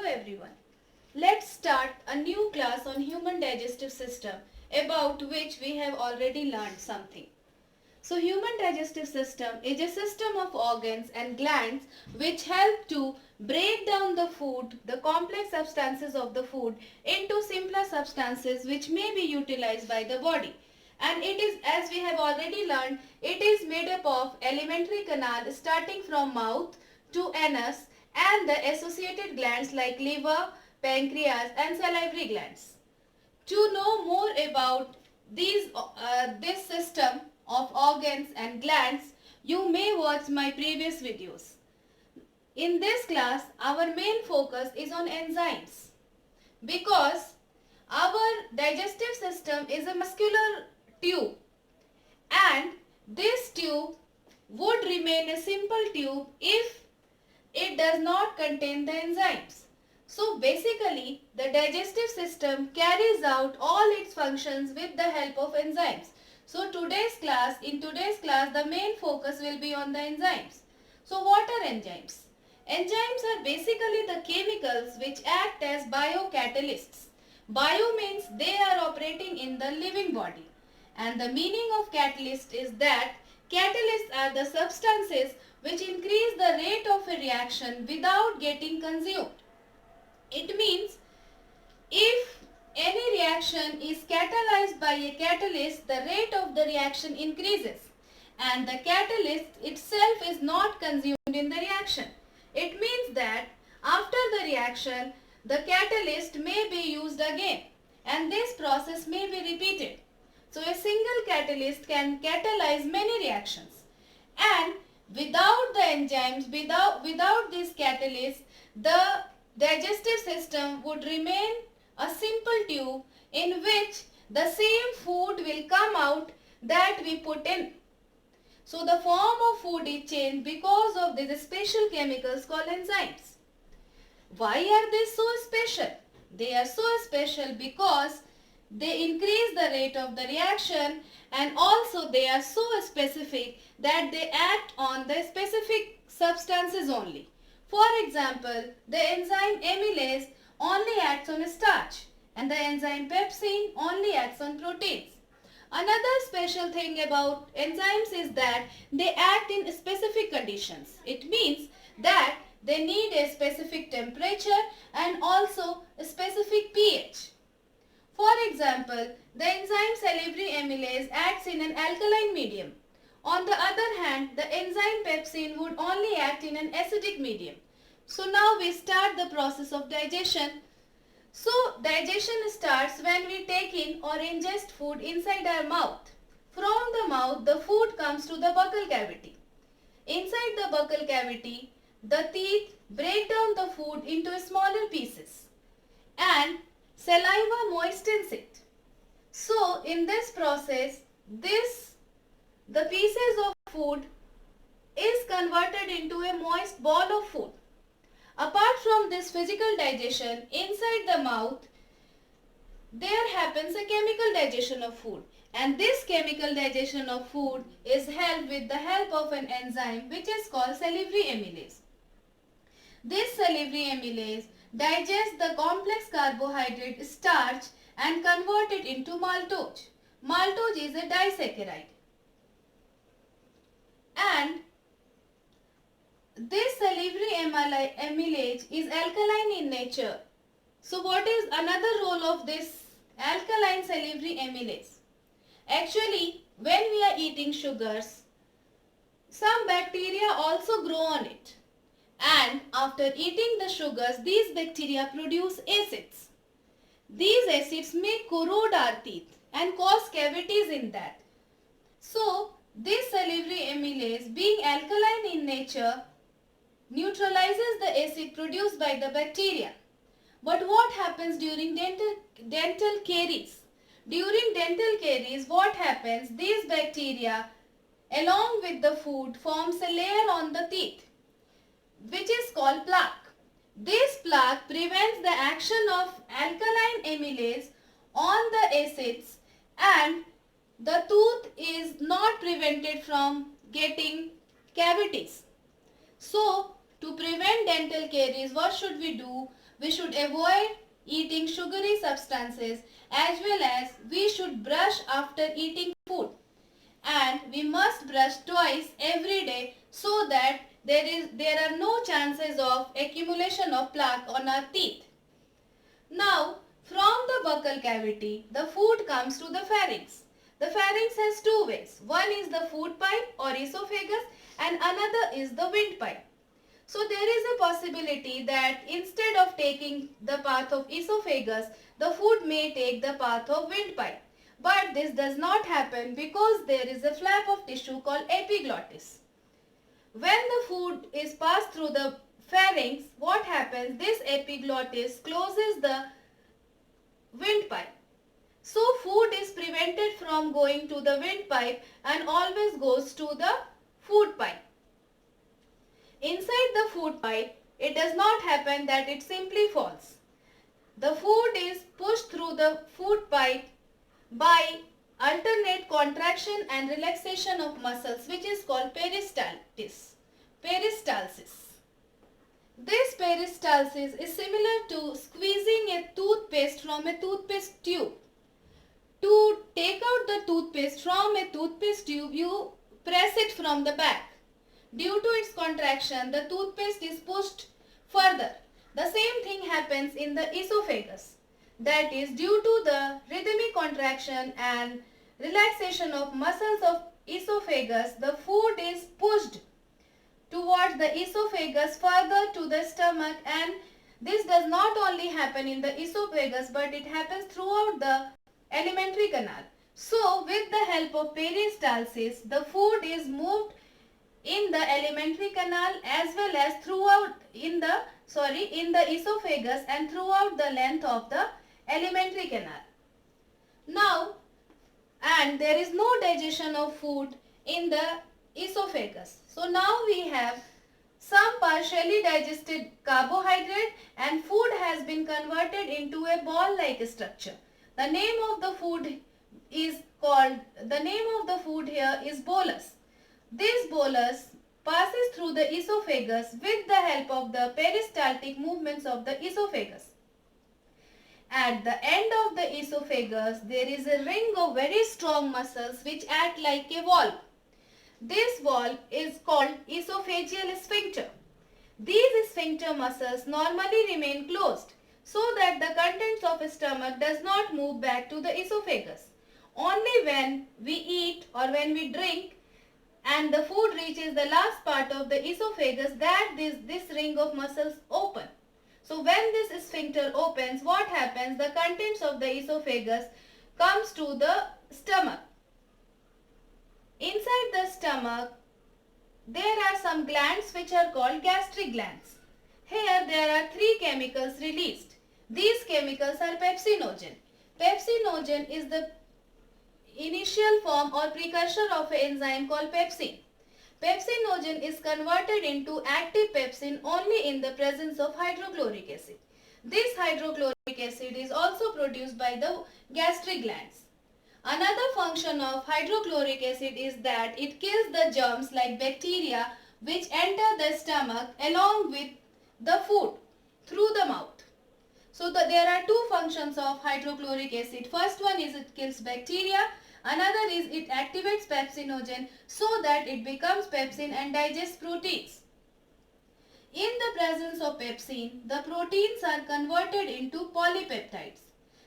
everyone. Let's start a new class on human digestive system about which we have already learned something. So human digestive system is a system of organs and glands which help to break down the food, the complex substances of the food into simpler substances which may be utilized by the body. And it is, as we have already learned, it is made up of alimentary canal starting from mouth to anus and the associated glands like liver, pancreas and salivary glands. To know more about this system of organs and glands, you may watch my previous videos. In this class, our main focus is on enzymes because our digestive system is a muscular tube and this tube would remain a simple tube if it does not contain the enzymes. So basically, the digestive system carries out all its functions with the help of enzymes. So in today's class, the main focus will be on the enzymes. So what are enzymes? Enzymes are basically the chemicals which act as biocatalysts. Bio means they are operating in the living body. And the meaning of catalyst is that catalysts are the substances which increase the rate of a reaction without getting consumed. It means if any reaction is catalyzed by a catalyst, the rate of the reaction increases and the catalyst itself is not consumed in the reaction. It means that after the reaction, the catalyst may be used again and this process may be repeated. So a single catalyst can catalyze many reactions and without the enzymes, without this catalyst, the digestive system would remain a simple tube in which the same food will come out that we put in. So the form of food is changed because of these special chemicals called enzymes. Why are they so special? They are so special because they increase the rate of the reaction and also they are so specific that they act on the specific substances only. For example, the enzyme amylase only acts on starch and the enzyme pepsin only acts on proteins. Another special thing about enzymes is that they act in specific conditions. It means that they need a specific temperature and also a specific pH. For example, the enzyme salivary amylase acts in an alkaline medium. On the other hand, the enzyme pepsin would only act in an acidic medium. So now we start the process of digestion. So digestion starts when we take in or ingest food inside our mouth. From the mouth, the food comes to the buccal cavity. Inside the buccal cavity, the teeth break down the food into smaller pieces and saliva moistens it. So in this process, the pieces of food is converted into a moist ball of food. Apart from this physical digestion, inside the mouth, there happens a chemical digestion of food. And this chemical digestion of food is held with the help of an enzyme which is called salivary amylase. This salivary amylase digests the complex carbohydrate starch and convert it into maltose. Maltose is a disaccharide. And this salivary amylase is alkaline in nature. So what is another role of this alkaline salivary amylase? Actually, when we are eating sugars, some bacteria also grow on it. And after eating the sugars, these bacteria produce acids. These acids may corrode our teeth and cause cavities in that. So, this salivary amylase, being alkaline in nature, neutralizes the acid produced by the bacteria. But what happens during dental caries? During dental caries, what happens? These bacteria, along with the food, forms a layer on the teeth, which is called plaque. This plaque prevents the action of alkaline amylase on the acids and the tooth is not prevented from getting cavities. So, To prevent dental caries, what should we do? We should avoid eating sugary substances, as well as we should brush after eating food. And we must brush twice every day so that there are no chances of accumulation of plaque on our teeth. Now, from the buccal cavity, the food comes to the pharynx. The pharynx has two ways. One is the food pipe or esophagus, and another is the windpipe. So there is a possibility that instead of taking the path of esophagus, the food may take the path of windpipe. But this does not happen because there is a flap of tissue called epiglottis. When the food is passed through the pharynx, what happens? This epiglottis closes the windpipe. So food is prevented from going to the windpipe and always goes to the food pipe. Inside the food pipe, it does not happen that it simply falls. The food is pushed through the food pipe by alternate contraction and relaxation of muscles, which is called peristalsis. This peristalsis is similar to squeezing a toothpaste from a toothpaste tube. To take out the toothpaste from a toothpaste tube, you press it from the back. Due to its contraction, the toothpaste is pushed further. The same thing happens in the esophagus. That is, due to the rhythmic contraction and relaxation of muscles of esophagus, the food is pushed towards the esophagus further to the stomach, and this does not only happen in the esophagus but it happens throughout the alimentary canal. So with the help of peristalsis, the food is moved in the alimentary canal as well as throughout in the esophagus and throughout the length of the alimentary canal. Now, and there is no digestion of food in the esophagus. So now we have some partially digested carbohydrate and food has been converted into a ball-like structure. The name of the food here is bolus. This bolus passes through the esophagus with the help of the peristaltic movements of the esophagus. At the end of the esophagus, there is a ring of very strong muscles which act like a valve. This valve is called esophageal sphincter. These sphincter muscles normally remain closed so that the contents of a stomach does not move back to the esophagus. Only when we eat or when we drink and the food reaches the last part of the esophagus that this ring of muscles open. So when this sphincter opens, what happens? The contents of the esophagus comes to the stomach. Inside the stomach, there are some glands which are called gastric glands. Here there are three chemicals released. These chemicals are pepsinogen. Pepsinogen is the initial form or precursor of an enzyme called pepsin. Pepsinogen is converted into active pepsin only in the presence of hydrochloric acid. This hydrochloric acid is also produced by the gastric glands. Another function of hydrochloric acid is that it kills the germs like bacteria which enter the stomach along with the food through the mouth. So there are two functions of hydrochloric acid. First one is it kills bacteria. Another is it activates pepsinogen so that it becomes pepsin and digests proteins. In the presence of pepsin, the proteins are converted into polypeptides.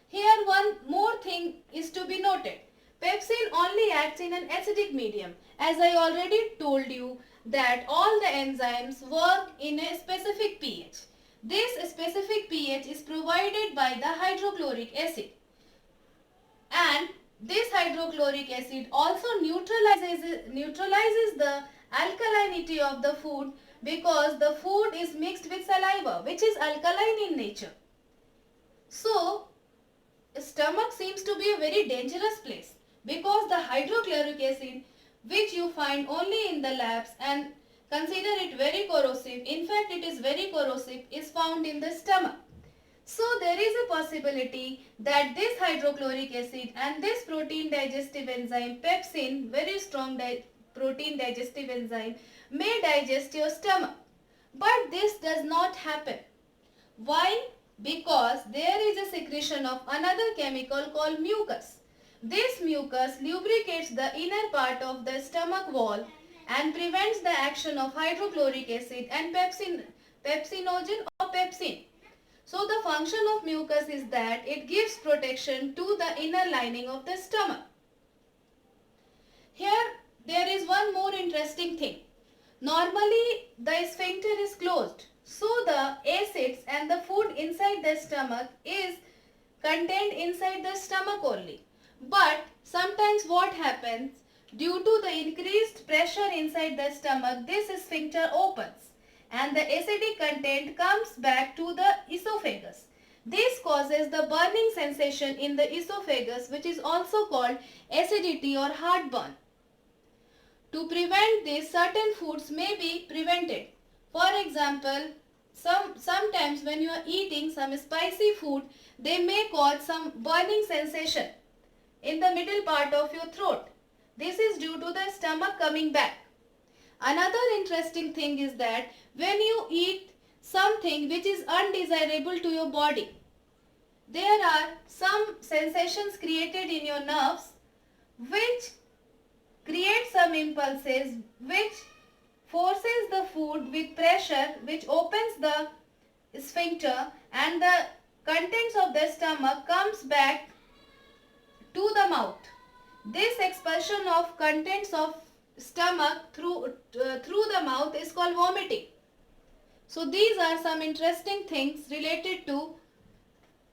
Here one more thing is to be noted. Pepsin only acts in an acidic medium. As I already told you that all the enzymes work in a specific pH. This specific pH is provided by the hydrochloric acid. And this hydrochloric acid also neutralizes the alkalinity of the food because the food is mixed with saliva which is alkaline in nature. So, stomach seems to be a very dangerous place because the hydrochloric acid which you find only in the labs and consider it very corrosive, in fact it is very corrosive, is found in the stomach. So there is a possibility that this hydrochloric acid and this protein digestive enzyme pepsin, very strong protein digestive enzyme, may digest your stomach. But this does not happen. Why? Because there is a secretion of another chemical called mucus. This mucus lubricates the inner part of the stomach wall and prevents the action of hydrochloric acid and pepsinogen or pepsin. So the function of mucus is that it gives protection to the inner lining of the stomach. Here there is one more interesting thing. Normally the sphincter is closed. So the acids and the food inside the stomach is contained inside the stomach only. But sometimes what happens, due to the increased pressure inside the stomach, this sphincter opens and the acidic content comes back to the esophagus. This causes the burning sensation in the esophagus, which is also called acidity or heartburn. To prevent this, certain foods may be prevented. For example, sometimes when you are eating some spicy food, they may cause some burning sensation in the middle part of your throat. This is due to the stomach coming back. Another interesting thing is that when you eat something which is undesirable to your body, there are some sensations created in your nerves which create some impulses which forces the food with pressure, which opens the sphincter, and the contents of the stomach comes back to the mouth. This expulsion of contents of stomach through the mouth is called vomiting. So these are some interesting things related to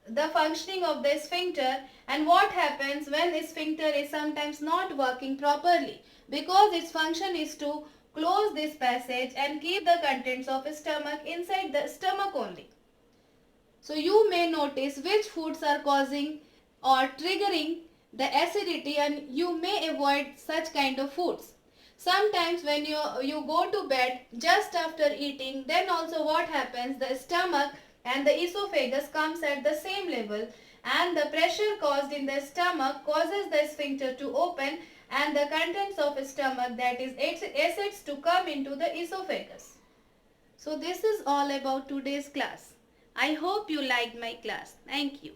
the functioning of the sphincter and what happens when the sphincter is sometimes not working properly, because its function is to close this passage and keep the contents of stomach inside the stomach only. So you may notice which foods are causing or triggering the acidity, and you may avoid such kind of foods. Sometimes when you go to bed just after eating, then also what happens, the stomach and the esophagus comes at the same level, and the pressure caused in the stomach causes the sphincter to open and the contents of stomach, that is acids, to come into the esophagus. So this is all about today's class. I hope you liked my class. Thank you.